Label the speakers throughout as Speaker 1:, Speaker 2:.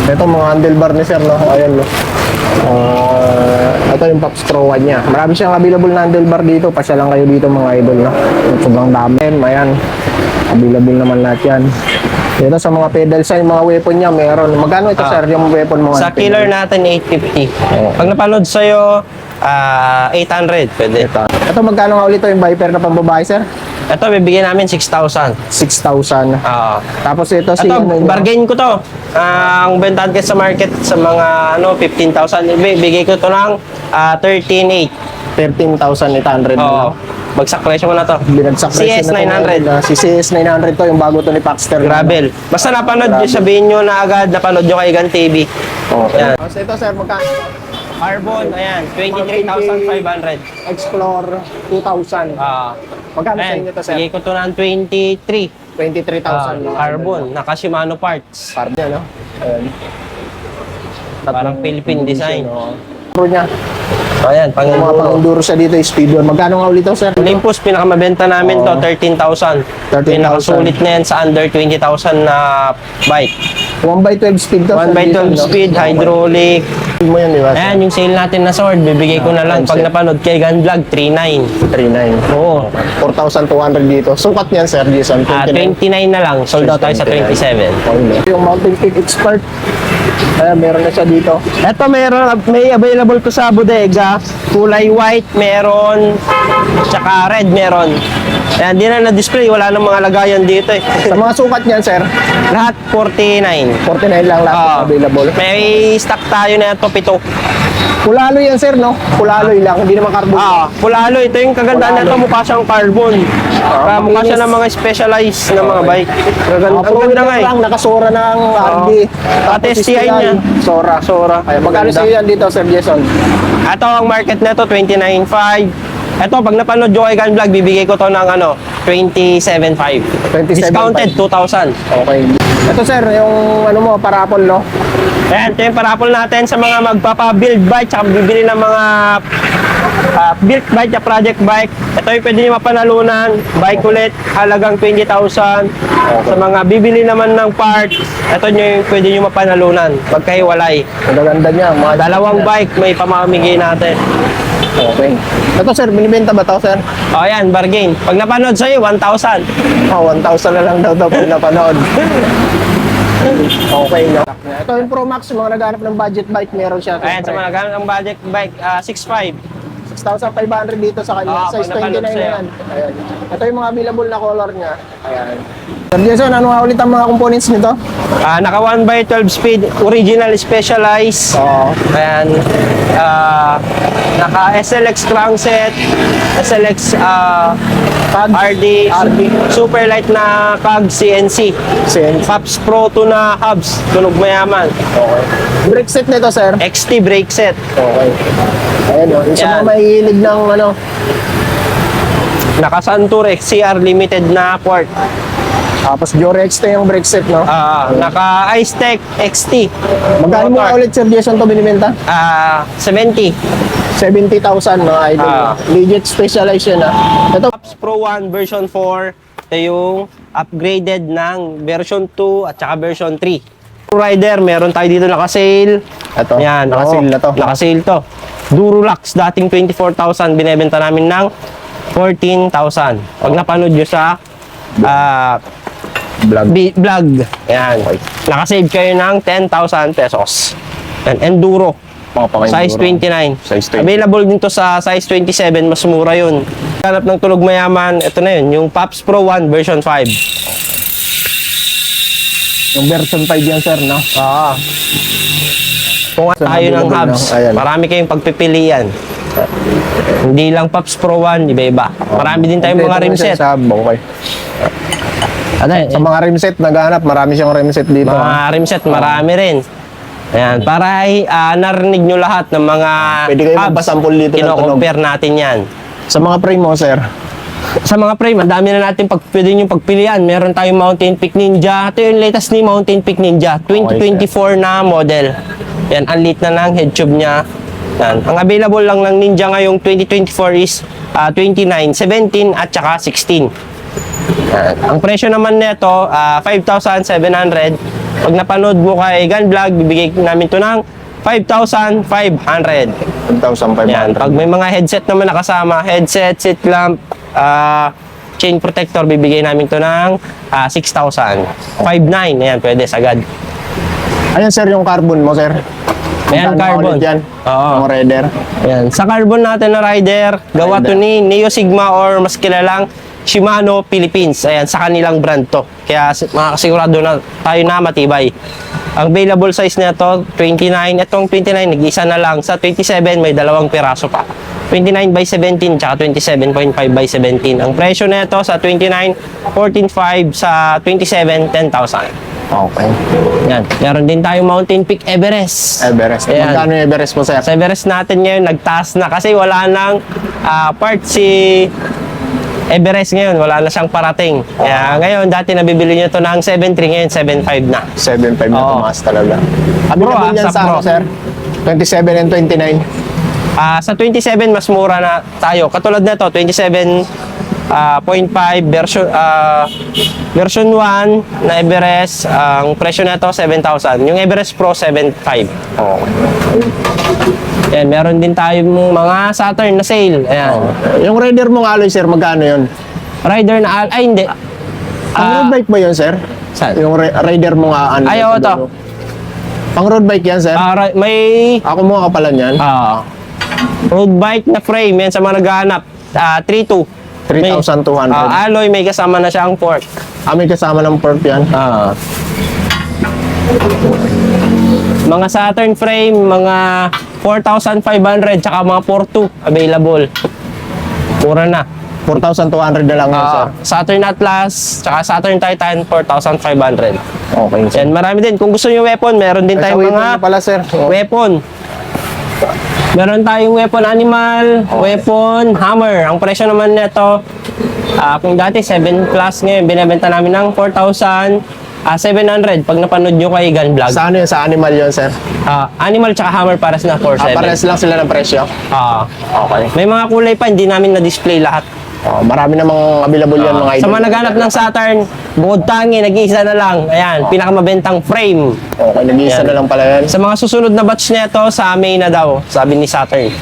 Speaker 1: Ito mga handlebar ni sir, no? Ayan, no? Ito yung Pops Pro 1 niya. Marami siyang available na handlebar dito. Pasya lang kayo dito mga idol, no? Sobrang dami. Ayan. Available naman lahat yan. Dito sa mga pedal sa mga weapon niya, meron. Magkano ito, sir, yung weapon mo?
Speaker 2: Sa killer natin, 850. Pag napanood sa'yo, 800. Pwede.
Speaker 1: Ito magkano nga ulit ito yung Viper na pambabae, sir?
Speaker 2: Ito, bibigyan namin 6,000.
Speaker 1: 6,000. Tapos ito si...
Speaker 2: Ito, bargain ko to. Ang bentahan ko sa market sa mga 15,000. Bigay ko to ng 13,800.
Speaker 1: 13,800.
Speaker 2: Oo. Bagsak presyo ko na to.
Speaker 1: Binagsak presyo na to.
Speaker 2: CS900.
Speaker 1: Si CS900 to, yung bago to ni Paxter.
Speaker 2: Gravel. Basta napanood nyo, sabihin nyo na agad, napanood nyo kay Gan TV.
Speaker 1: Okay.
Speaker 2: Yan.
Speaker 1: Tapos ito, sir, magkano?
Speaker 2: Carbon, ayan, 23,500.
Speaker 1: Explore 2,000. Magkano sa inyo to, sir?
Speaker 2: Bigay ko to ng 23.
Speaker 1: 23,000.
Speaker 2: Carbon, naka Shimano parts.
Speaker 1: Carbon niya, no? Ayan.
Speaker 2: Parang Philippine design.
Speaker 1: Pro niya.
Speaker 2: So, ayan,
Speaker 1: Yung mga pang-enduro siya dito, speed 1. Magkano nga ulit to, sir?
Speaker 2: Olympus, pinakamabenta namin to, 13,000.
Speaker 1: 13,000.
Speaker 2: Pinakasulit na yan sa under 20,000 na bike.
Speaker 1: 1x12 speed to.
Speaker 2: 1x12 speed, hydraulic.
Speaker 1: Mo yan, di ba?
Speaker 2: Ayan, yung sale natin na sword, bibigay ko na lang pag napanood kay Gun Vlog, 3,900.
Speaker 1: 3,900.
Speaker 2: Oo.
Speaker 1: 4,200 dito. Sukat niyan, sir, Jason.
Speaker 2: 29 na lang, sold out tayo sa 27.
Speaker 1: Yung Mountain Peak Expert, meron na siya dito.
Speaker 2: Ito may available to sa bodega. Kulay white meron, tsaka red meron. Ayan, di na na-display, wala nang mga lagayan dito eh.
Speaker 1: Sa mga sukat niyan, sir,
Speaker 2: Lahat 49.
Speaker 1: 49 lang lahat available.
Speaker 2: May stock tayo na ito, 7.
Speaker 1: Pulaloy yan, sir, no? Pulaloy lang, hindi naman carbon.
Speaker 2: Pulalo, ito yung kagandaan nito, mukha siyang carbon. Mukha siya ng mga specialized na mga bike. Ang ganda nga eh.
Speaker 1: Lang, nakasora ng RD.
Speaker 2: Pati STI niya.
Speaker 1: Sora. Ay, magkano sa yan dito, Sir Jason?
Speaker 2: Ito ang market nito, 29,500. Ito, pag napanood yung kay Gun Vlog, bibigay ko to ng 27,500.
Speaker 1: 27,500.
Speaker 2: Discounted, 2,000.
Speaker 1: Okay. Ito, sir, yung ano mo, parapol, no?
Speaker 2: Ayan, ito yung parapol natin sa mga magpapa-build bike, tsaka bibili ng mga build bike at project bike. Ito yung pwede nyo mapanalunan. Bike ulit, halagang 20,000. Sa mga bibili naman ng parts, ito yung pwede nyo mapanalunan. Pagkahiwalay.
Speaker 1: Ang ganda niya. Mga
Speaker 2: Dalawang bike may pamamigay natin.
Speaker 1: Okay. Ito, sir, binibenta ba ito, sir?
Speaker 2: O ayan, bargain. Pag napanood sa'yo, 1,000.
Speaker 1: 1,000 na lang daw pag napanood. Okay, no? Ito yung Pro Max, mga naghanap ng budget bike, meron siya.
Speaker 2: Ayan, sa mga gamit ng budget bike, 6,500.
Speaker 1: 6,500 dito sa kanya. Size 29 na yan. Ayan. Ito yung mga available na color niya. Ayan. Sir Jason, ano nga ulit ang mga components nito?
Speaker 2: Naka 1x12 speed, original specialized. Ayan. Naka SLX crankset, SLX RD, super light na CAG CNC. Pops Pro 2 na hubs, tunog mayaman.
Speaker 1: Okay. Brake set nito, sir?
Speaker 2: XT brake set.
Speaker 1: Okay. Ayan, no? Yung sa mga mahilig ng ano?
Speaker 2: Naka Santur XCR limited na port.
Speaker 1: Tapos Jore XT yung brake set, no?
Speaker 2: Naka Icetech XT.
Speaker 1: Magkano mo ulit, Sir Jason, to binibenta?
Speaker 2: 70.
Speaker 1: 70,000, no, idol. Legit specialized yan, Ito,
Speaker 2: Pops Pro 1 version 4. Ito yung upgraded ng version 2 at saka version 3. Rider, meron tayo dito naka-sale.
Speaker 1: ito.
Speaker 2: Yan,
Speaker 1: Naka-sale na to.
Speaker 2: Naka-sale to. Durulax, dating 24,000, binebenta namin ng 14,000. Pag napanood nyo sa vlog. Yan. Naka-save kayo ng 10,000 pesos. And Enduro. Size 29.
Speaker 1: Size 20.
Speaker 2: Available din to sa size 27, mas mura yun. Hanap ng tulog mayaman, ito na yun, yung Pops Pro 1 version 5.
Speaker 1: Yung version 5 yan, sir, no?
Speaker 2: Kung tayo ng hubs, marami kayong pagpipilian. Hindi lang Pops Pro 1, iba-iba. Marami din tayong mga rimset.
Speaker 1: Okay. Sa mga rimset, naghahanap, marami siyang rimset dito.
Speaker 2: Mga rimset, marami rin. Ayan, para narinig nyo lahat ng mga
Speaker 1: Pwede kayo magpasample dito ng tunog.
Speaker 2: Kino-compare natin yan.
Speaker 1: Sa mga frame mo, sir?
Speaker 2: Sa mga frame, ang dami na natin pwede nyo pagpilian. Meron tayong Mountain Peak Ninja. Ito yung latest ni Mountain Peak Ninja. 2024 na model. Yan, ang lit na ng head tube niya. Yan. Ang available lang ng Ninja ngayong 2024 is 29, 17 at saka 16. Ang presyo naman nito 5,700. Pag napanood mo kay Gun Vlog, bibigay namin to ng 5,500.
Speaker 1: 1,500.
Speaker 2: Yan. Pag may mga headset naman nakasama, headset, seat lamp, chain protector, bibigay namin to ng 6,000. 5,900. Ayan, pwede sagad.
Speaker 1: Ayan sir, yung carbon mo sir.
Speaker 2: Ayan,
Speaker 1: Magkano
Speaker 2: carbon.
Speaker 1: ulit yan?
Speaker 2: Oo.
Speaker 1: Yung Raider.
Speaker 2: Ayan. Sa carbon natin na rider, gawa to ni Neo Sigma or mas kilalang Shimano Philippines. Ayan, sa kanilang brand to. Kaya makakasigurado na tayo na matibay. Ang available size na to 29. Itong 29, nag-isa na lang. Sa 27, may dalawang piraso pa. 29 by 17, tsaka 27.5 by 17. Ang presyo na ito sa 29, 14.5. Sa 27, 10,000.
Speaker 1: Okay.
Speaker 2: Yan. Meron din tayong Mountain Peak Everest.
Speaker 1: Everest.
Speaker 2: Ayan.
Speaker 1: Magkano yung Everest mo sir?
Speaker 2: Sa Everest natin ngayon, nagtaas na kasi wala nang part si Everest ngayon. Wala na siyang parating. Kaya ngayon, dati nabibili nyo to ng 7.3, ngayon 7.5 na.
Speaker 1: 7.5 na
Speaker 2: Oo.
Speaker 1: tumaas talaga.
Speaker 2: Pro,
Speaker 1: Available yan
Speaker 2: sa
Speaker 1: sa
Speaker 2: Pro.
Speaker 1: ano sir? 27 and 29.
Speaker 2: Sa 27, mas mura na tayo. Katulad na to 27.5 version 1 na Everest. Ang presyo na to 7,000. Yung Everest Pro, 7.5.
Speaker 1: Okay.
Speaker 2: Yan, meron din tayong mga Saturn na sale. Ayan.
Speaker 1: Yung Raider mong alloy sir, magkano yun?
Speaker 2: Rider na ay hindi.
Speaker 1: Pang road bike ba yun sir?
Speaker 2: Saan?
Speaker 1: Yung Raider mong ano?
Speaker 2: Ay, oo, to.
Speaker 1: Pang road bike yan sir?
Speaker 2: May
Speaker 1: Ako mo kapalan yan?
Speaker 2: road bike na frame yan sa mga naghahanap. 3.2.
Speaker 1: 3,200.
Speaker 2: Alloy, may kasama na siyang fork.
Speaker 1: May kasama ng perp yan?
Speaker 2: Mga Saturn frame, mga 4,500, tsaka mga 4.2 available. Mura na.
Speaker 1: 4,200 na lang yun sir.
Speaker 2: Saturn Atlas, tsaka Saturn Titan, 4,500.
Speaker 1: Okay sir.
Speaker 2: Yan, marami din. Kung gusto nyo weapon, meron din tayong mga
Speaker 1: pala sir.
Speaker 2: weapon. Meron tayong weapon animal, weapon hammer. Ang presyo naman nito, kung dati 7 plus ngayon, binebenta namin ng 4,700 pag napanood nyo kay Gun Vlog.
Speaker 1: Sa ano yun? Sa animal yun sir?
Speaker 2: Animal tsaka hammer pares na 4,700.
Speaker 1: Pares lang sila ng presyo? Okay.
Speaker 2: May mga kulay pa, hindi namin na-display lahat.
Speaker 1: Marami namang available yan mga idol.
Speaker 2: Sa mga naghanap ng Saturn, bukod tangi, nag-iisa na lang. Ayan, pinakamabentang frame.
Speaker 1: Okay, nag-iisa
Speaker 2: Yan.
Speaker 1: na lang pala yan.
Speaker 2: Sa mga susunod na batch nito, sa May na daw, sabi ni Saturn.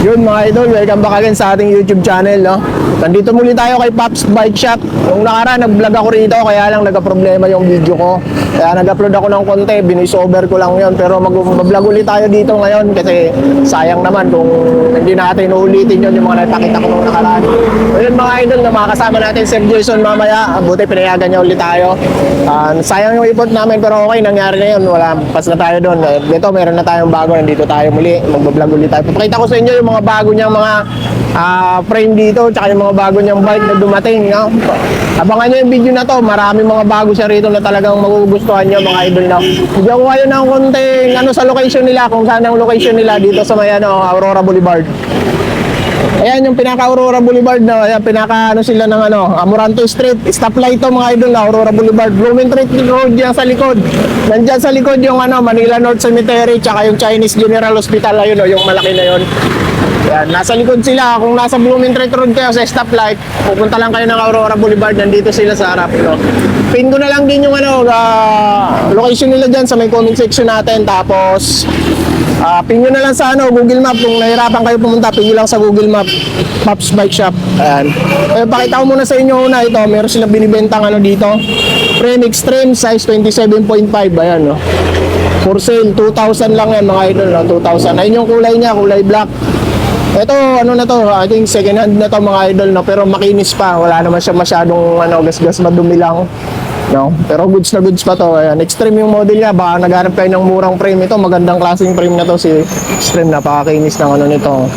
Speaker 1: Yun mga idol, welcome back again sa ating YouTube channel, no? Nandito muli tayo kay Pops Bike Shop. Yung nakaraan, nag-vlog ako rito, kaya lang nagka-problema yung video ko. Kaya nag-upload ako ng konti, binis over ko lang yun. Pero mag-vlog ulit tayo dito ngayon kasi sayang naman kung hindi natin uulitin yun yung mga napakita ko nung nakaraan. Ayun mga idol, na makakasama natin Sir Jason mamaya. Buti pinayagan niya ulit tayo. Sayang yung ipot namin pero okay, nangyari na yun. Wala, pas na tayo doon. Dito, meron na tayong bago. Nandito tayo muli. Mag-vlog ulit tayo. Papakita ko sa inyo yung mga bago niyang mga frame dito, tsaka yung mga bago niyang bike na dumating, no? Abangan nyo yung video na to, marami mga bago siya rito na talagang magugustuhan nyo mga idol, no? Bigyan ko kayo ng konting sa location nila, kung saan ang location nila dito sa may Aurora Boulevard. Ayan yung pinaka Aurora Boulevard, no? Ayan, pinaka sila ng Amoranto Street, stoplight to mga idol na Aurora Boulevard. Bloomingtreet Road yan sa likod. Nandyan sa likod yung Manila North Cemetery, tsaka yung Chinese General Hospital, ayun, no? Yung malaki na yun. Yan, nasa likod sila. Kung nasa Bloomingtreet Road kayo sa stoplight, pupunta lang kayo ng Aurora Boulevard, nandito sila sa harap, no? Pin ko na lang din yung location nila dyan sa may comment section natin. Tapos pin nyo na lang sa Google Map. Kung nahirapan kayo pumunta, pin nyo lang sa Google Map, Pops Bike Shop. Ayan. Pakita ko muna sa inyo una ito. Meron silang binibentang dito, frame extreme size 27.5. Ayan, no? For sale, 2,000 lang yan mga idol, no? 2,000. Ayun yung kulay niya, kulay black. Ito, na to, I think second hand na to mga idol, no? Pero makinis pa, wala naman siya masyadong gas-gas, madumi lang, no? Pero goods na goods pa to. Ayan, extreme yung model niya, baka naghanap kayo ng murang frame. Ito, magandang klaseng frame na to, si Extreme, napakakinis ng nito,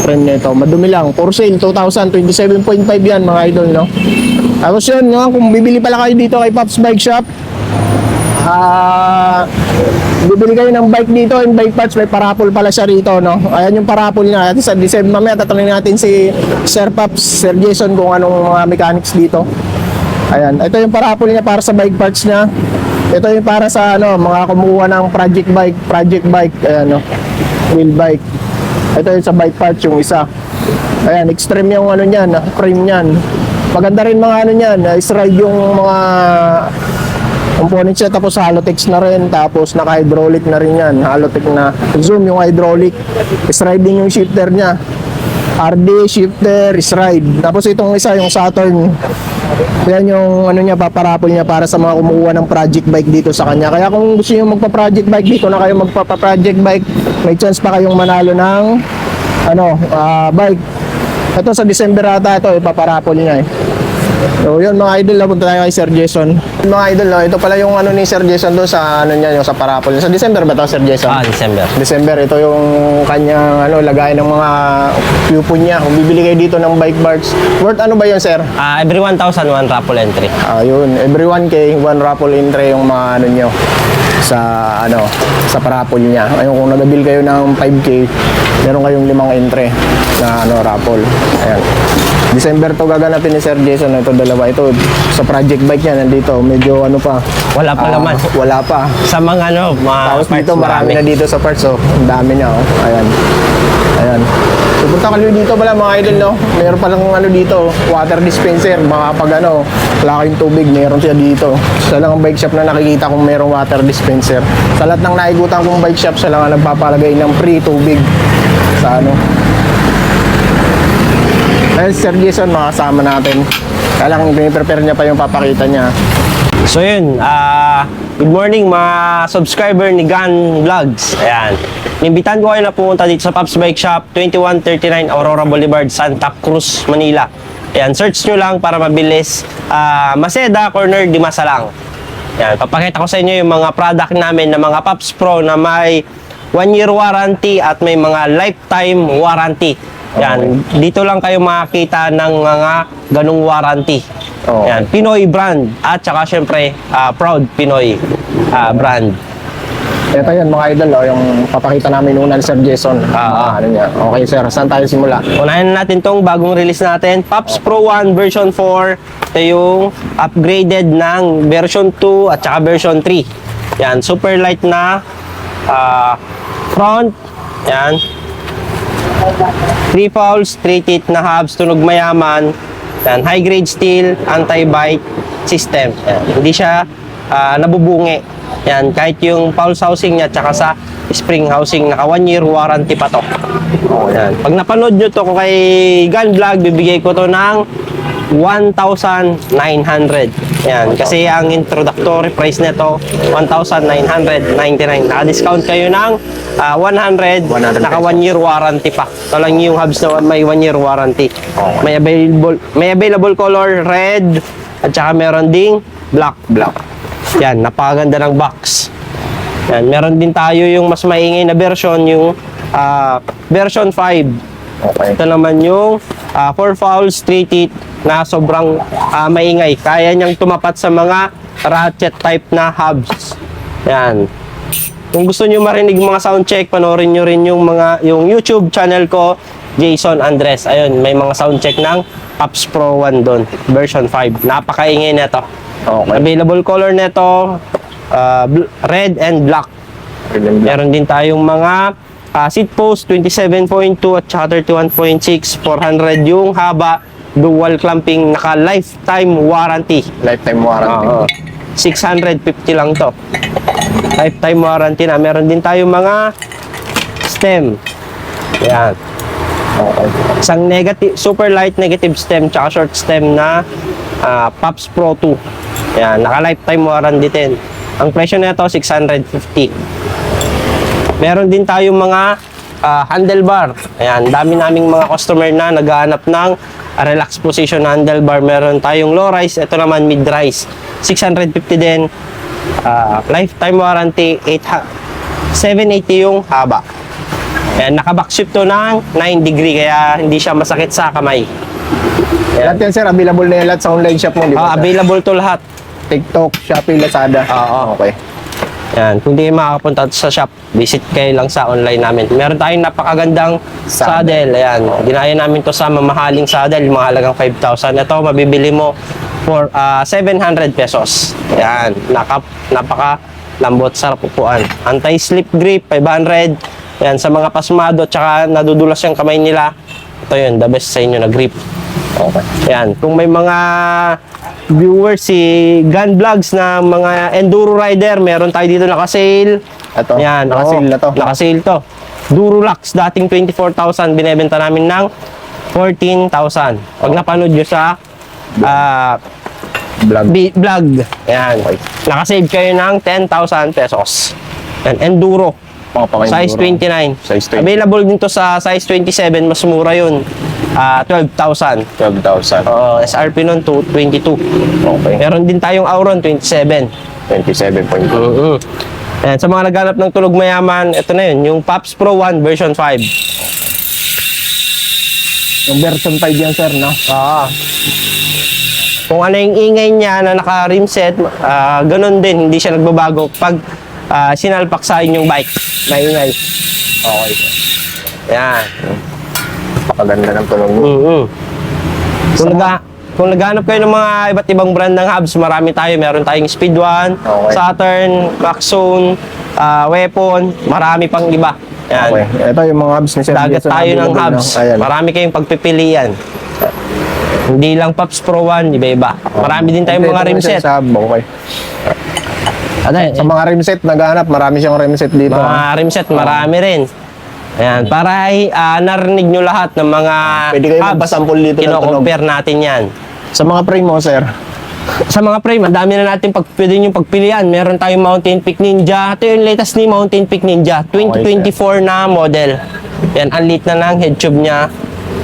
Speaker 1: frame nito, madumi lang. For sale, 2,000, 27.5 yan mga idol, no? Tapos yun, no? Kung bibili pala kayo dito kay Pops Bike Shop, bibili kayo ng bike dito, yung bike parts, may parapol pala siya rito, no? Ayan yung parapol niya. At sa December, mamaya tatanungin natin si Sir Pops, Sir Jason kung anong mechanics dito. Ayan, ito yung parapol niya para sa bike parts niya. Ito yung para sa mga kumuha ng project bike, ayan, no? Wheel bike. Ito yung sa bike parts yung isa. Ayan, extreme yung niyan, frame niyan. Maganda rin mga ano niyan, stride yung mga components niya, tapos Halotex na rin, tapos naka-hydraulic na rin yan, Halotech na zoom yung hydraulic, stride din yung shifter niya, RD, shifter, stride. Tapos itong isa, yung Saturn, yan yung ano niya, paparapol niya para sa mga kumukuha ng project bike dito sa kanya. Kaya kung gusto niyo magpa-project bike dito na kayo magpa-project bike, may chance pa kayong manalo ng bike. Ito sa December ata ito, ipaparapol niya eh. So yun mga idol, punta tayo kay Sir Jason. Mga idol, ito pala yung ano ni Sir Jason doon sa ano niya, yung sa parapol. Sa December ba ito, Sir Jason?
Speaker 2: December.
Speaker 1: December, ito yung kanyang lagay ng mga coupon niya. Kung bibili kayo dito ng bike parts, worth ano ba yun, Sir?
Speaker 2: Every 1,000, 1 raffle entry.
Speaker 1: Yun, every 1K, 1 raffle entry yung mga ano nyo sa parapol niya. Ayun, kung nag-bill kayo ng 5K, meron kayong 5 entry na raffle. Ayan. December to gaganapin ni Sir Jason. Ito dalawa. Ito sa project bike niya nandito. Medyo pa.
Speaker 2: Wala pa naman.
Speaker 1: Wala pa.
Speaker 2: Sa mga mga
Speaker 1: Tapos
Speaker 2: parts,
Speaker 1: dito marami na dito sa parts. Ang dami niya. Ayan. Ayan. Pupunta kayo dito pala mga idol, no? Meron palang dito, water dispenser. Mga pag wala kayong tubig, meron siya dito. Siya lang ang bike shop na nakikita kung merong water dispenser. Sa lahat ng naikutan kong bike shop, siya lang ang nagpapalagay ng free tubig sa Ayun, Sir Jason, makasama natin. Kaya lang, prepare niya pa yung papakita niya.
Speaker 2: So yun, good morning mga subscriber ni Gun Vlogs. Ayan. Inimbitan ko kayo na pumunta dito sa Pops Bike Shop, 2139 Aurora Boulevard, Santa Cruz, Manila. Ayan, search nyo lang para mabilis. Maseda, corner, Dimasalang. Ayan, papakita ko sa inyo yung mga product namin na mga Pops Pro na may 1-year warranty at may mga lifetime warranty. Yan, dito lang kayo makakita ng mga ganung warranty. Yan, Pinoy brand at saka syempre proud Pinoy brand.
Speaker 1: Ito yan mga idol, yung papakita namin una ni Sir Jason. Okay sir, saan tayo simula?
Speaker 2: Unahin natin tong bagong release natin, Pops Pro 1 version 4. Ito yung upgraded ng version 2 at saka version 3. Yan, super light na front. Yan. 3 fouls, 3 teeth na hubs, tunog mayaman. Yan, high grade steel, anti-bite system. Yan, hindi siya nabubungi. Yan, kahit yung fouls housing niya tsaka sa spring housing, naka 1-year warranty pa to. Yan. Pag napanood nyo to kay Gun Vlog, bibigay ko to ng 1,900. Yan, kasi ang introductory price nito 1,999. Naka-discount kayo ng 100, naka 1-year warranty pa. Ito lang yung hubs na may 1-year warranty. May available color red at saka meron ding black. Yan, napakaganda ng box. Yan, meron din tayo yung mas maingay na version, yung version 5. Ito naman yung 4 fouls, 3 teeth na sobrang maingay. Kaya niyang tumapat sa mga ratchet type na hubs. Yan. Kung gusto niyo marinig mga sound check, panoorin niyo rin yung YouTube channel ko, Jason Andres. Ayun, may mga sound check ng Pops Pro 1 doon, version 5. Napakaingay nito. Available color nito, red and black. Meron din tayong mga seat post 27.2 at saka 31.6, 400 yung haba, dual clamping, naka lifetime warranty. 650 lang to. Lifetime warranty na. Meron din tayong mga stem. Yan. Isang super light negative stem tsaka short stem na Pops Pro 2. Yan, naka lifetime warranty din. Ang presyo nito 650. Meron din tayong mga handlebar. Ayan, dami naming mga customer na naghahanap ng relax position handlebar. Meron tayong low rise, ito naman mid rise. 650 din. Lifetime warranty, 780 yung haba. Ayan, naka-backshift to ng 9 degree kaya hindi siya masakit sa kamay.
Speaker 1: Lahat yan sir, available na yan lahat sa online shop mo, di ba?
Speaker 2: Available to lahat.
Speaker 1: TikTok, Shopee, Lazada. Okay.
Speaker 2: Yan, kung di kayo makakapunta sa shop, visit kayo lang sa online namin. Meron tayong napakagandang saddle. Ayan, ginaya namin to sa mamahaling saddle, mga halagang 5,000. Ito, mabibili mo for 700 pesos. Ayan, napaka lambot, sarap upuan. Anti-slip grip, 500. Ayan, sa mga pasmado, tsaka nadudulas yung kamay nila. Ito yun, the best sa inyo na grip.
Speaker 1: Okay.
Speaker 2: Yan, kung may mga viewers si Gun Vlogs na mga enduro rider, meron tayo dito naka-sale.
Speaker 1: Ito,
Speaker 2: Yan,
Speaker 1: naka-sale
Speaker 2: oo,
Speaker 1: na to.
Speaker 2: Naka-sale to. Durulax, dating 24,000, binebenta namin ng 14,000. Pag napanood nyo sa
Speaker 1: Vlog.
Speaker 2: vlog, yan. Nakasave kayo ng 10,000 pesos. Yan, enduro.
Speaker 1: Mga pang-enduro.
Speaker 2: Size 29.
Speaker 1: Size 20.
Speaker 2: Available din to sa size 27, mas mura yun. 12,000.
Speaker 1: 12,000.
Speaker 2: SRP nun to 22.
Speaker 1: Okay.
Speaker 2: Meron din tayong Auron 27.
Speaker 1: 27.2.
Speaker 2: Ayan, sa mga naghanap ng tulog mayaman, ito na yun, yung Pops Pro 1 version 5.
Speaker 1: Yung version 5 yan, sir, no?
Speaker 2: Kung ano yung ingay niya na naka-rim set, ganun din, hindi siya nagbabago pag sinalpak sa inyong bike. Maingay.
Speaker 1: Okay.
Speaker 2: Yan.
Speaker 1: Pakaganda ng tunog mo.
Speaker 2: Kung naghanap kayo ng mga iba't ibang brand ng hubs, marami tayo. Meron tayong Speed 1,
Speaker 1: Okay.
Speaker 2: Saturn, Maxzone, Weapon, marami pang iba. Yan.
Speaker 1: Okay. Ito yung mga hubs ni Sir
Speaker 2: Dagat
Speaker 1: Jason
Speaker 2: tayo ng
Speaker 1: available,
Speaker 2: hubs.
Speaker 1: no? Ayan.
Speaker 2: Marami kayong pagpipilian. Hindi lang Pops Pro 1, iba-iba. Marami din tayong mga rim set.
Speaker 1: Okay. Sa mga rim set, naghahanap, marami siyang rim set dito.
Speaker 2: Mga rim set, marami rin. Ayan, para ay narinig nyo lahat ng mga
Speaker 1: Pwede kayo magpasampol dito ng tunog.
Speaker 2: Kino-compare natin yan.
Speaker 1: Sa mga frame mo, sir,
Speaker 2: Sa mga frame, ang dami na natin pwede nyo pagpilian. Meron tayong Mountain Peak Ninja. Ito yung latest ni Mountain Peak Ninja. 2024 na model. Yan, ang lit na ng head tube niya.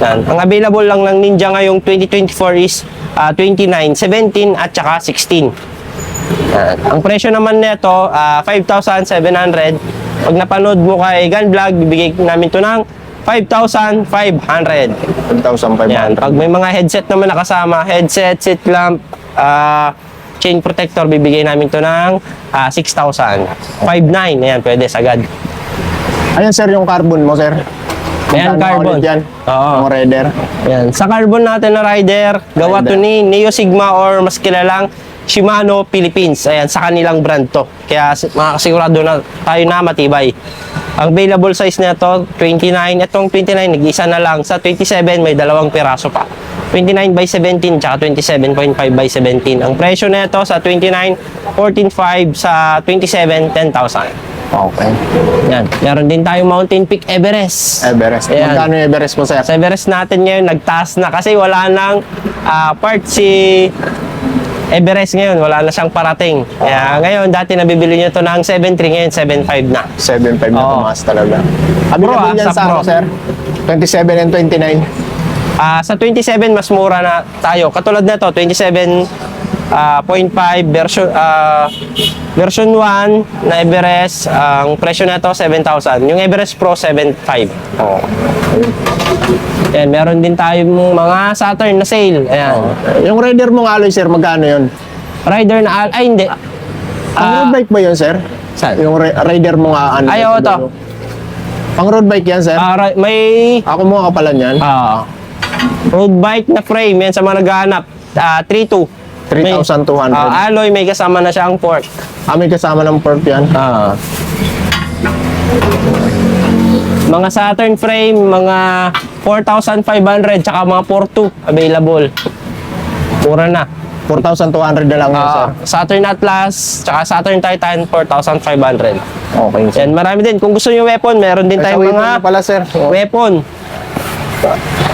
Speaker 2: Yan. Ang available lang ng Ninja ngayong 2024 is 29, 17 at saka 16. Yan. Ang presyo naman nito, 5,700. Pag napanood mo kay Gun Vlog, bibigay namin to ng 5,500.
Speaker 1: 10,500.
Speaker 2: Yan. Pag may mga headset naman nakasama, headset, seat clamp, chain protector, bibigay namin to ng 6,000. 5,900. Ayan, pwede sagad.
Speaker 1: Ayan, sir, yung carbon mo, sir.
Speaker 2: Ayan,
Speaker 1: Magkano
Speaker 2: carbon.
Speaker 1: ulit yan?
Speaker 2: Oo.
Speaker 1: Yung Raider.
Speaker 2: Ayan. Sa carbon natin na rider, gawa to ni Neo Sigma or mas kilalang Shimano Philippines. Ayan, sa kanilang brand to. Kaya makakasigurado na tayo na matibay. Ang available size na to, 29. Itong 29, nag-isa na lang. Sa 27, may dalawang piraso pa. 29 by 17, tsaka 27.5 by 17. Ang presyo na ito sa 29, 14.5. Sa 27, 10,000.
Speaker 1: Okay.
Speaker 2: Yan. Meron din tayong Mountain Peak Everest.
Speaker 1: Everest.
Speaker 2: Ayan.
Speaker 1: Magkano yung Everest mo, sir?
Speaker 2: Sa Everest natin ngayon, nagtaas na kasi wala nang part si Everest ngayon. Wala na siyang parating. Kaya ngayon, dati nabibili nyo to ng 7.3, ngayon 7.5 na.
Speaker 1: 7.5 na
Speaker 2: Oo.
Speaker 1: tumaas talaga. Available yan
Speaker 2: sa
Speaker 1: sa ano,
Speaker 2: Pro.
Speaker 1: sir? 27 and 29.
Speaker 2: Sa 27, mas mura na tayo. Katulad na to 27.5 version 1 na Everest. Ang presyo na to 7,000. Yung Everest Pro, 7.5.
Speaker 1: Oo.
Speaker 2: Yan, meron din tayong mga Saturn na sale. Ayan.
Speaker 1: Yung Raider mong alloy, sir, magkano yun?
Speaker 2: Rider na, ay hindi.
Speaker 1: Pang road bike ba yun, sir?
Speaker 2: Saan?
Speaker 1: Yung Raider mong ano?
Speaker 2: Ay, oo, to.
Speaker 1: Pang road bike yan, sir?
Speaker 2: May
Speaker 1: Ako mo kapalan yan.
Speaker 2: road bike na frame. Yan sa mga naghahanap. 3.2.
Speaker 1: 3,200.
Speaker 2: Alloy, may kasama na siyang fork.
Speaker 1: May kasama ng perf yan.
Speaker 2: Mga Saturn frame, mga 4,500, tsaka mga 4.2 available. Mura na.
Speaker 1: 4,200 na lang yun, sir.
Speaker 2: Saturn Atlas, tsaka Saturn Titan, 4,500.
Speaker 1: Okay, sir.
Speaker 2: Yan, marami din. Kung gusto nyo weapon, meron din
Speaker 1: Ay,
Speaker 2: tayong
Speaker 1: sa
Speaker 2: mga
Speaker 1: weapon pala, sir.
Speaker 2: weapon.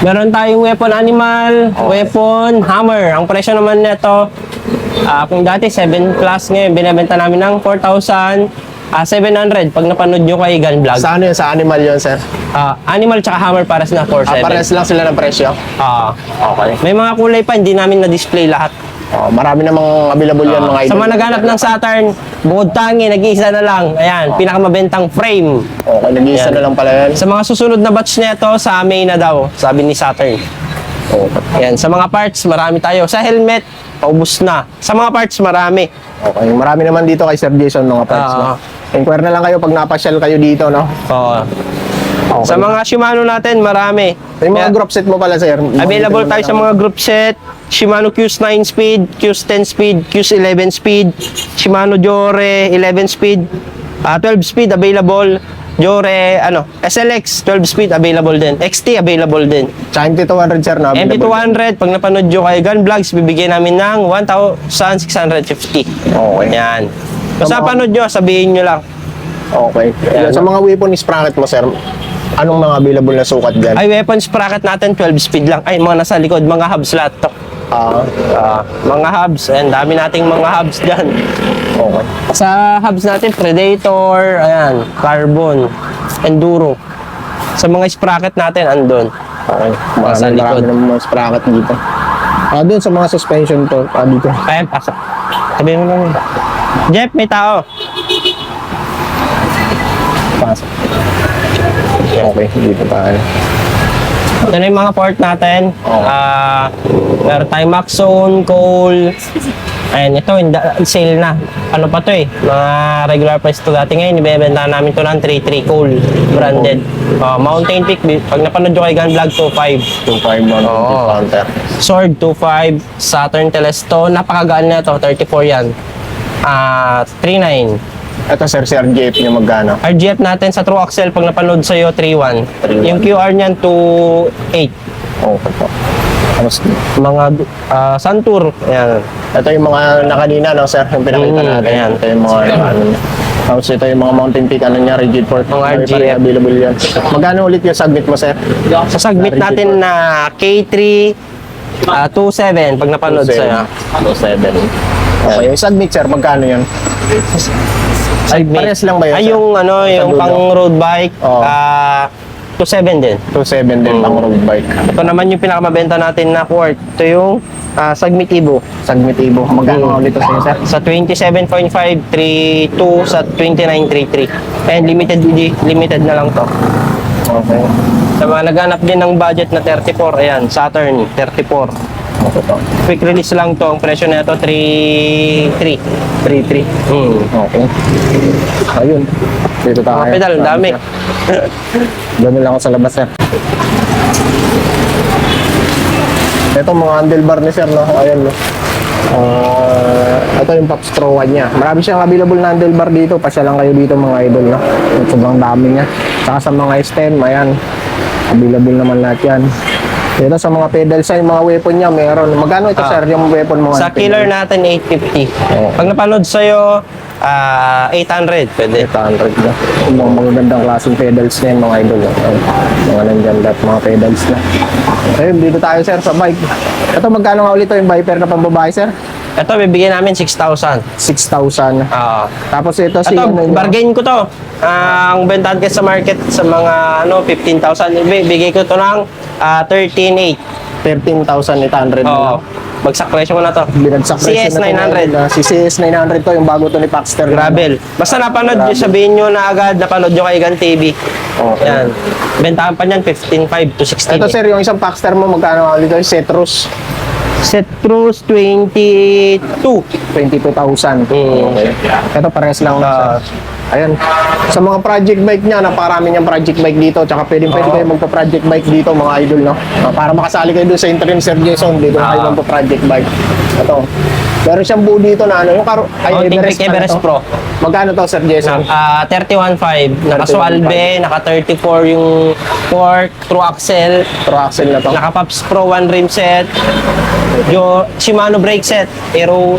Speaker 2: Meron tayong weapon animal, weapon hammer. Ang presyo naman nito, kung dati 7 plus ngayon, binibenta namin ng 4,700 pag napanood nyo kay Gun Vlog.
Speaker 1: Sa ano yun? Sa animal yun, sir?
Speaker 2: Animal tsaka hammer pares na 4,700.
Speaker 1: Pares lang sila ng presyo? Okay.
Speaker 2: May mga kulay pa, hindi namin na-display lahat.
Speaker 1: Marami namang available yan, mga idol.
Speaker 2: Sa mga naghanap ng Saturn, bukod tangi, nag-iisa na lang. Ayan, pinakamabentang frame.
Speaker 1: Okay, nag-iisa
Speaker 2: Yan.
Speaker 1: na lang pala yan.
Speaker 2: Sa mga susunod na batch nito, sa May na daw, sabi ni Saturn. Ayan, sa mga parts, marami tayo. Sa helmet, paubos na. Sa mga parts, marami.
Speaker 1: Okay, marami naman dito kay Sir Jason, mga parts. No? Inquire na lang kayo pag napasyal kayo dito, no?
Speaker 2: Oo.
Speaker 1: Okay.
Speaker 2: Sa mga Shimano natin, marami.
Speaker 1: May mga group set mo pala, sir.
Speaker 2: Available tayo sa mga group set. Shimano Qs 9 speed, Qs 10 speed, Qs 11 speed, Shimano Jore 11 speed, 12 speed available. Jore, SLX 12 speed available din. XT available din.
Speaker 1: Tsaka MT200 sir na available.
Speaker 2: MT200, pag napanood nyo kay Gun Vlogs, bibigyan namin ng 1,650.
Speaker 1: Okay.
Speaker 2: Yan. Basta panood nyo, sabihin nyo lang.
Speaker 1: Okay.
Speaker 2: Yan.
Speaker 1: Sa mga weapon sprocket mo sir, anong mga available na sukat dyan?
Speaker 2: Ay, weapons bracket natin, 12 speed lang. Ay, mga nasa likod, mga hubs lahat to. Mga hubs, ayan, dami nating mga hubs dyan.
Speaker 1: Okay.
Speaker 2: Sa hubs natin, Predator, ayan, Carbon, Enduro. Sa mga sprocket natin, andun.
Speaker 1: Okay.
Speaker 2: Sa
Speaker 1: Marami
Speaker 2: likod.
Speaker 1: ng mga sprocket dito. Doon sa mga suspension to, dito.
Speaker 2: Ayan, pasok. Sabihin mo lang. Jeff, may tao.
Speaker 1: Pasok. Okay, dito tayo.
Speaker 2: Ito na yung mga port natin.
Speaker 1: Oo.
Speaker 2: Meron tayong Max Zone, Cole. Ayan, ito, sale na. Ano pa to eh? Mga regular price to dati ngayon. Ibebenta namin to ng 3.3 Cole branded. Mountain Peak, pag napanood nyo kay Gun Vlog, 2.5.
Speaker 1: 2.5 man.
Speaker 2: Oo.
Speaker 1: Counter.
Speaker 2: Sword, 2.5. Saturn Telesto, napakagaan na to. 34 yan. 3.9.
Speaker 1: Ito sir, si RGF niya magkano?
Speaker 2: RGF natin sa True Axle, pag napanood sa'yo, 3.1.
Speaker 1: 3.1.
Speaker 2: Yung QR niyan, 2.8.
Speaker 1: Okay po. Tapos,
Speaker 2: Mga Santur, ayan.
Speaker 1: ito yung mga nakanina, no sir? Yung pinakita natin.
Speaker 2: ayan.
Speaker 1: Ito yung mga tapos ito yung mga mountain peak, niya, rigid port.
Speaker 2: Mga
Speaker 1: Pare-pare
Speaker 2: RGF.
Speaker 1: available yan. Magkano ulit yung submit mo sir?
Speaker 2: Sa submit natin na K3 27 pag napanood sa'yo.
Speaker 1: 2.7. Okay, yung submit sir, magkano yan? Ay,
Speaker 2: Submit.
Speaker 1: parehas lang ba yun,
Speaker 2: Ay,
Speaker 1: sir?
Speaker 2: yung yung
Speaker 1: dulo.
Speaker 2: pang road bike,
Speaker 1: Oo.
Speaker 2: 27 din.
Speaker 1: 2.7 din pang road bike.
Speaker 2: Ito naman yung pinakamabenta natin na quart. Ito yung Sagmit Evo.
Speaker 1: Sagmit Evo. Magkano ulit ito sa'yo sir?
Speaker 2: Sa 27.5, 3.2 sa 29.33. And limited na lang to.
Speaker 1: Okay.
Speaker 2: Sa mga naghanap din ng budget na 34, ayan, Saturn 34.
Speaker 1: Okay po.
Speaker 2: Quick release lang to. Ang presyo na ito 3.3.
Speaker 1: 3.3. Okay. Ayun. Dito tayo.
Speaker 2: Mga pedal, dami.
Speaker 1: Doon lang ako sa labas sir. Ito mga handlebar ni sir, no? Ayan, no? Ito yung Pops Pro 1 niya. Marami siyang available na handlebar dito. Pasya lang kayo dito mga idol, no? Sobrang dami niya. Saka sa mga stem, ayan. Available naman lahat yan. Dito sa mga pedal sa mga weapon niya, meron. Magkano ito sir, yung weapon mo?
Speaker 2: Sa killer natin, 850.
Speaker 1: Oo.
Speaker 2: Pag napanood sa'yo, 800. Pwede.
Speaker 1: 800 na. Mga magagandang klaseng pedals na yun, mga idol. Mga nandyan lahat, mga pedals na. Ayun, dito tayo sir sa bike. Ito, magkano nga ulit ito yung Viper na pambabae sir?
Speaker 2: Ito, bibigyan namin 6,000.
Speaker 1: 6,000. Tapos ito si...
Speaker 2: Ito, bargain ko to. Ang bentahan ko sa market sa mga 15,000. Bigay ko to ng 13,800.
Speaker 1: 13,800
Speaker 2: Oo. Bagsak presyo ko na to.
Speaker 1: Binagsak presyo
Speaker 2: CS
Speaker 1: na to,
Speaker 2: 900.
Speaker 1: Si CS 900 to, yung bago to ni Paxter.
Speaker 2: Gravel. Basta napanood nyo, sabihin nyo na agad, napanood nyo kay Gun TV.
Speaker 1: Okay.
Speaker 2: Yan. Bentahan pa niyan, 15,500 to 16,000.
Speaker 1: Ito sir, yung isang Paxter mo, magkano nga ulit ito? Cetrus.
Speaker 2: Cetrus 22.
Speaker 1: 22,000. Okay. Ito parehas lang. Ayan. Sa mga project bike niya, naparami niyang project bike dito. Tsaka pwede kayo magpa-project bike dito, mga idol, no? Para makasali kayo doon sa interim Sir Jason, dito na kayo magpa-project bike. Ito. Meron siyang buo dito na ano, yung
Speaker 2: Mountain Peak Everest Pro.
Speaker 1: Magkano to, Sir Jason?
Speaker 2: 31.5. Naka Swalbe, naka 34 yung fork, true axle,
Speaker 1: Pro axle na to.
Speaker 2: naka Pops Pro 1 rim set, yung Shimano brake set, Aero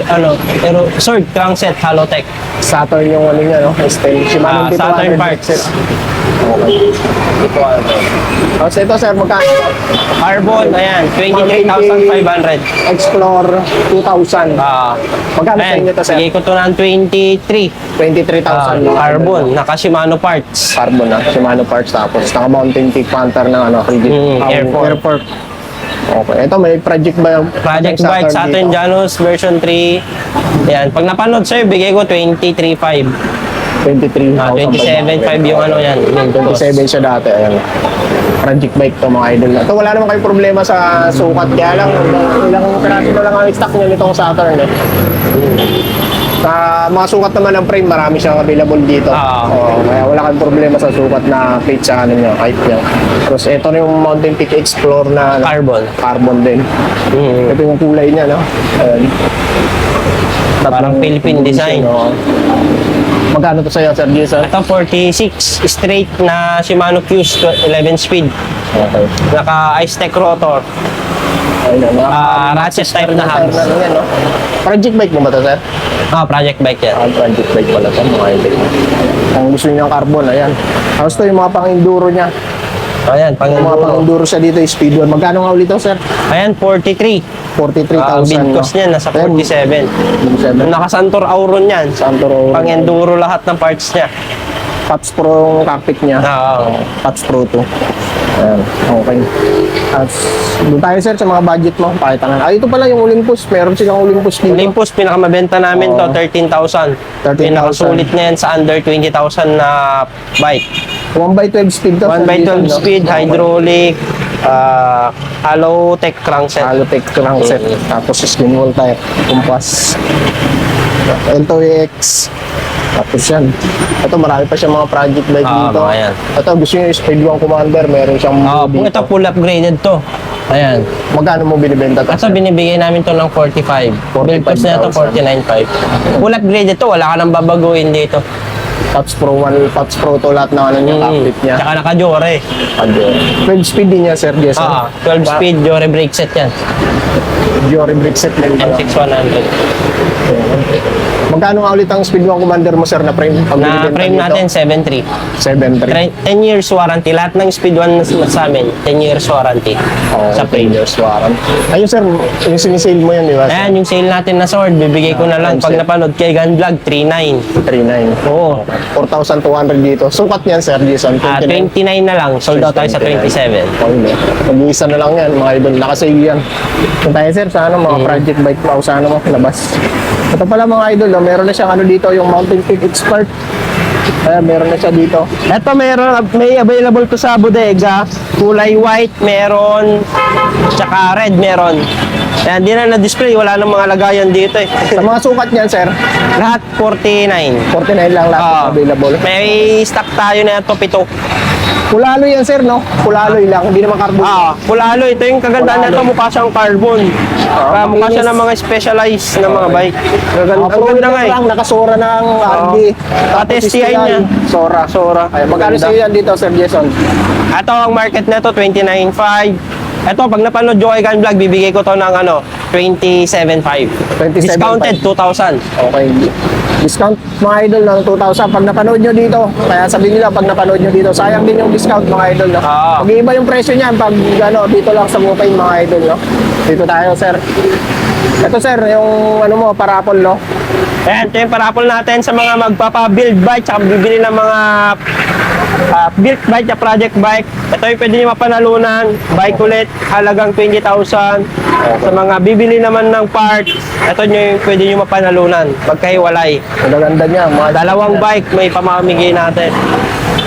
Speaker 2: sword crank set, Halotech.
Speaker 1: Saturn yung ano niya, no? Shimano dito.
Speaker 2: Saturn parts.
Speaker 1: Okay. Tapos ito, Sir, magkano?
Speaker 2: Carbon, ayan, 23,500.
Speaker 1: Explore 2,000. Magkano sa
Speaker 2: Ayan,
Speaker 1: inyo to, Sir?
Speaker 2: bigay ko to ng 23.
Speaker 1: 23,000.
Speaker 2: Carbon, naka Shimano parts.
Speaker 1: Carbon na, Shimano parts, tapos naka Mountain Peak Panther ng ano,
Speaker 2: Airport.
Speaker 1: Okay, ito may project ba yung
Speaker 2: Project
Speaker 1: yung
Speaker 2: Bike, Saturn
Speaker 1: dito?
Speaker 2: Janus version 3. Ayan, pag napanood sa'yo, bigay ko 23,500.
Speaker 1: 23,000.
Speaker 2: 27,500 yung ano yan.
Speaker 1: 27 siya dati, ayan. Project bike to mga idol. Ito wala naman kayong problema sa sukat, kaya lang ilang peraso na lang ang stock niya nitong Saturn eh. Sa mga sukat naman ng frame, marami siyang available dito. Kaya wala kang problema sa sukat na plate sa ano niya, height niya. Tapos ito na yung Mountain Peak Explorer na carbon din. Ito yung kulay niya, no? Ayan.
Speaker 2: Parang Philippine design.
Speaker 1: Magkano to sa'yo, Sir Jason?
Speaker 2: Ito 46 straight na Shimano Fuse 11 speed.
Speaker 1: Okay.
Speaker 2: Naka ice-tech rotor.
Speaker 1: Ayun,
Speaker 2: Ratchet type na hubs.
Speaker 1: Yan, no? Project bike mo ba to, sir?
Speaker 2: Project bike yan.
Speaker 1: Project bike pala to, mga idol. Kung gusto niyo ng carbon, ayan. Tapos to yung mga pang-enduro niya.
Speaker 2: Ayan,
Speaker 1: Yung mga pang-enduro siya dito, speed 1. Magkano nga ulit to, sir?
Speaker 2: Ayan, 43.
Speaker 1: 43,000.
Speaker 2: Bid cost niya, nasa 47.
Speaker 1: 47.
Speaker 2: Naka-Santor Auron yan.
Speaker 1: Santoro.
Speaker 2: Pang-enduro lahat ng parts niya.
Speaker 1: Touch Pro yung cockpit niya.
Speaker 2: Oo.
Speaker 1: Touch Pro 2. Ayan, okay. Tapos, doon tayo, sir, sa mga budget mo. Pakita nga. Ito pala yung Olympus. Meron silang Olympus dito.
Speaker 2: Olympus, pinakamabenta namin to, 13,000.
Speaker 1: 13,000.
Speaker 2: Pinakasulit na yan sa under 20,000 na bike.
Speaker 1: 1x12 speed to.
Speaker 2: 1x12 speed, hydraulic, hollow tech crankset.
Speaker 1: Halotech crankset. Tapos skin wall type. Compass. L2AX. Tapos yan. Ito, marami pa siyang mga project bike dito.
Speaker 2: Ayan.
Speaker 1: Ito, gusto nyo yung Speed 1 Commander. Meron siyang dito.
Speaker 2: Ito full upgraded to. Ayan.
Speaker 1: Magkano mo binibenta to?
Speaker 2: Ito binibigay namin to ng 45. Build cost na ito 49.5. Full upgraded to, wala ka nang babaguhin dito.
Speaker 1: Touch Pro 1, Touch Pro to lahat ng ano niya, cockpit niya.
Speaker 2: Tsaka naka-jore.
Speaker 1: 12 speed din niya, Sir Jason.
Speaker 2: 12 speed jore brake set yan.
Speaker 1: Jory brake set din.
Speaker 2: M6100.
Speaker 1: Magkano nga ulit ang Speed 1 Commander mo, sir, na frame? Pag
Speaker 2: Na
Speaker 1: binibenta
Speaker 2: frame
Speaker 1: dito?
Speaker 2: natin 7.3.
Speaker 1: 7.3.
Speaker 2: 10 years warranty. Lahat ng Speed 1 sa amin, 10 years warranty sa frame.
Speaker 1: warranty. Ayun, sir, yung sinisale mo yan, di ba?
Speaker 2: Ayan, yung sale natin na sword, bibigay ko na lang pag napanood kay Gun Vlog, 3.9.
Speaker 1: 3.9.
Speaker 2: Oo.
Speaker 1: 4,200 dito. Sukat niyan, Sir Jason.
Speaker 2: 29 na lang, sold out tayo sa 27.
Speaker 1: Mag-iisa na lang yan, mga idol. Nakasave yan. Kung tayo, sir, sa ano, mga project bike pa, sa ano mo, labas. Ito pala, mga idol, no, meron na siyang ano dito, yung Mountain Peak Expert. Ayan, meron na siya dito.
Speaker 2: Ito may available to sa bodega. Kulay white meron, tsaka red meron. Ayan, di na na-display, wala nang mga lagayan dito eh.
Speaker 1: Sa mga sukat niyan, sir,
Speaker 2: Lahat 49.
Speaker 1: 49 lang lahat available.
Speaker 2: May stock tayo na ito, 7.
Speaker 1: Kulaloy yan, sir, no? Kulaloy lang, hindi naman carbon.
Speaker 2: Pulalo, ito yung kagandaan na ito, mukha siyang carbon. Mukha siya
Speaker 1: malinis.
Speaker 2: ng mga specialized na mga bike. Ang ganda nga eh.
Speaker 1: lang, nakasora ng RD.
Speaker 2: Pati STI niya.
Speaker 1: Sora. Ay, magkano
Speaker 2: Maganda.
Speaker 1: sa'yo yan dito, Sir Jason?
Speaker 2: Ito ang market na ito, 29.5. Ito, pag napanood Joy Gun Vlog, bibigay ko to ng 27.5.
Speaker 1: 27.5.
Speaker 2: Discounted, 2,000.
Speaker 1: Okay. Discount mga idol ng 2,000 pag napanood nyo dito. Kaya sabihin nila pag napanood nyo dito, sayang din yung discount mga idol. No? Mag-iiba yung presyo niyan pag ano, dito lang sa Bukay mga idol. No? Dito tayo, sir. Ito, sir, yung ano mo, parapol, no?
Speaker 2: Ayan, ito yung parapol natin sa mga magpapa-build bike at bibili ng mga build bike at project bike. Ito yung pwede nyo mapanalunan. Bike ulit, halagang 20,000. Sa mga bibili naman ng parts, ito yung pwede nyo mapanalunan. Pagkahiwalay.
Speaker 1: Ang ganda niya. Mga
Speaker 2: Dalawang bike may pamamigay natin.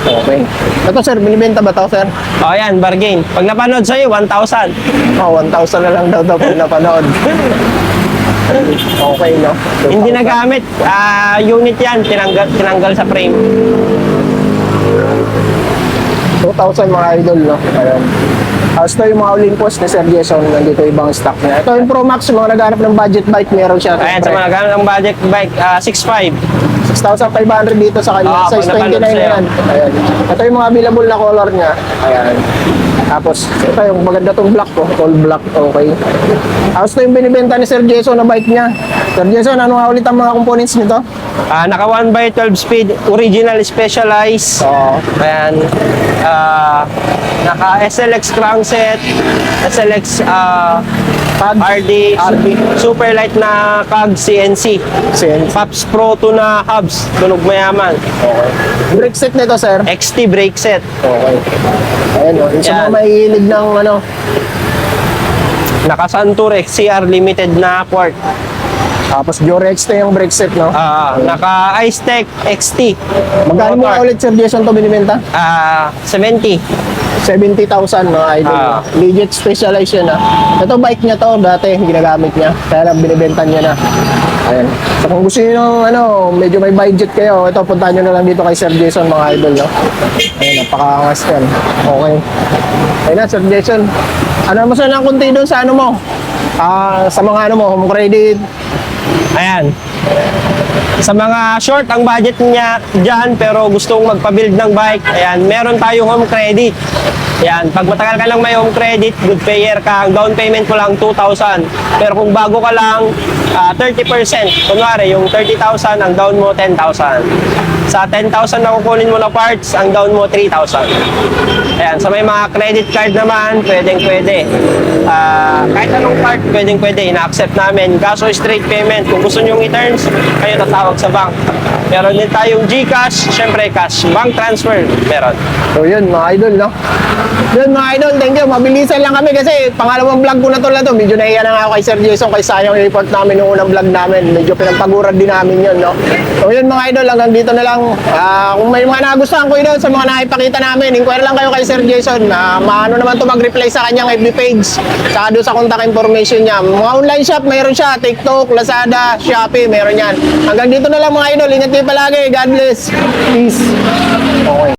Speaker 1: Okay. Ito, sir, binibenta ba ito, sir?
Speaker 2: O ayan, bargain. Pag napanood sa'yo, 1,000.
Speaker 1: Oh, 1,000 na lang daw pag napanood. Okay, no?
Speaker 2: Hindi nagamit. Unit yan, tinanggal sa frame.
Speaker 1: 2,000 mga idol, no? Ayan. Tapos ito yung mga Olympus ni Sir Jason, nandito ibang stock niya. Ito yung Pro Max, mga naghanap ng budget bike, meron siya.
Speaker 2: Ayan, sa mga gamit ng budget bike, 6.5.
Speaker 1: 6,500 dito sa kanya.
Speaker 2: Oo,
Speaker 1: Size
Speaker 2: pag
Speaker 1: 29 na
Speaker 2: napanood
Speaker 1: yan. Ayan. Ito yung mga available na color niya. Ayan. Tapos, ito yung maganda tong black ko. All black. Okay. Tapos ito yung binibenta ni Sir Jason na bike niya. Sir Jason, ano nga ulit ang mga components nito?
Speaker 2: Naka 1x12 speed, original specialized.
Speaker 1: Oo.
Speaker 2: Ayan. Naka SLX crankset, SLX RD, super light na CAG CNC.
Speaker 1: CNC.
Speaker 2: Pops Pro 2 na hubs, tunog mayaman.
Speaker 1: Okay. Brake set nito, sir.
Speaker 2: XT brake set.
Speaker 1: Okay. Ayan, o. Yung sa mga
Speaker 2: Yan.
Speaker 1: mahilig ng ano,
Speaker 2: Naka Santur XCR limited na port.
Speaker 1: tapos Jorex na yung brake set, no?
Speaker 2: Naka Ice-Tech XT.
Speaker 1: Magkano mo
Speaker 2: motor.
Speaker 1: ulit, Sir Jason, to binibenta?
Speaker 2: 70.
Speaker 1: 70,000 mga idol. Legit specialized yan, Ito bike niya to, dati ginagamit niya. Kaya lang binibenta niya na. Ayan. So kung gusto niyo ng ano, medyo may budget kayo, ito puntahan niyo na lang dito kay Sir Jason mga idol, no? Ayan, napakaangas yan. Okay. Ayun na, Sir Jason. Ano mo sana ang kunti doon sa ano mo? Sa mga ano mo, home credit.
Speaker 2: Ayan. Sa mga short ang budget niya dyan pero gustong magpa-build ng bike, ayan, meron tayong home credit. Ayan, pag matagal ka lang may home credit, good payer ka, ang down payment mo lang 2,000. Pero kung bago ka lang, 30%. Kunwari, yung 30,000, ang down mo 10,000. Sa 10,000 na kukunin mo na parts, ang down mo 3,000. Ayan, sa may mga credit card naman, pwedeng-pwede. Kahit anong part, pwedeng-pwede, ina-accept namin. Kaso straight payment, kung gusto nyo i-turns, kayo tatawag sa bank. Meron din tayong GCash, syempre cash, bank transfer, meron.
Speaker 1: So yun mga idol, no? Yun mga idol, thank you. Mabilisan lang kami kasi pangalawang vlog ko na to. Medyo nahiya na nga ako kay Sir Jason kay sayang yung report namin noong unang vlog namin. Medyo pinagpagurad din namin yun, no? So yun mga idol, hanggang dito na lang. Kung may mga nagustuhan ko yun sa mga nakipakita namin, inquire lang kayo kay Sir Jason. Maano naman to mag-reply sa kanyang FB page. Saka doon sa contact information niya. Mga online shop, mayroon siya. TikTok, Lazada, Shopee, meron yan. Hanggang dito na lang mga idol. Ingat kayo palagi. God bless. Peace. Okay.